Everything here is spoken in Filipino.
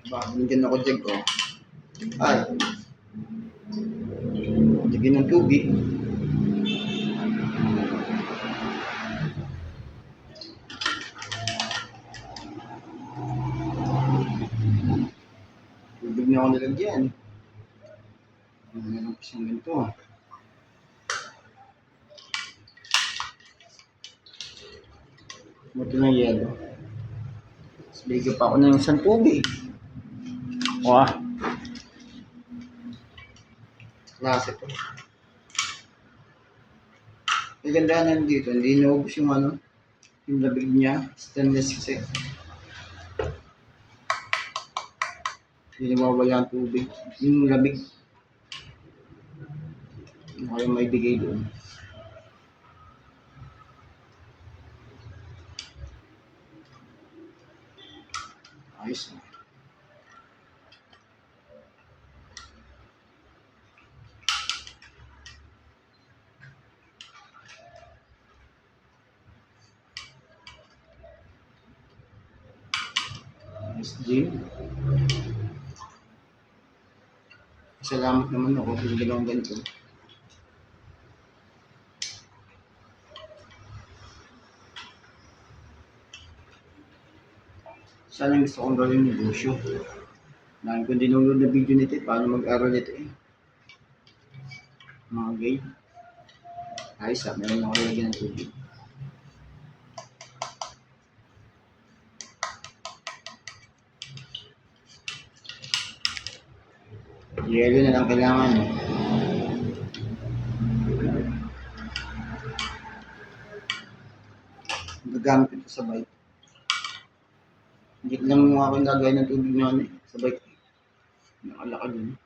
Baka binigyan ako dyan ko. Ay, lagyan ng tubig. Tubig na ako nilagyan. Meron pa siyang ganito. Ito na yelo. Tapos bigyan pa ako ng isang tubig. Wah. Klase to. Ang gandahan dito, hindi naubos yung yung labig niya. Stainless kasi. Hindi mawawala ang tubig. Yung labig. Ano kayong may bigay doon? Ayos na. Jim. Salamat naman ako kung ginawang ganito. Sana gusto kong gawin yung negosyo. Dahil kung dinulod na video nito, paano mag-aral ito eh. Mga gay. Ayos meron ako lagyan ng tubig. Yelo na lang kailangan. Gagamit ito sa bike. Hindi lang mo ako gagawin ng tubig na sa bike. Nakalakad yun.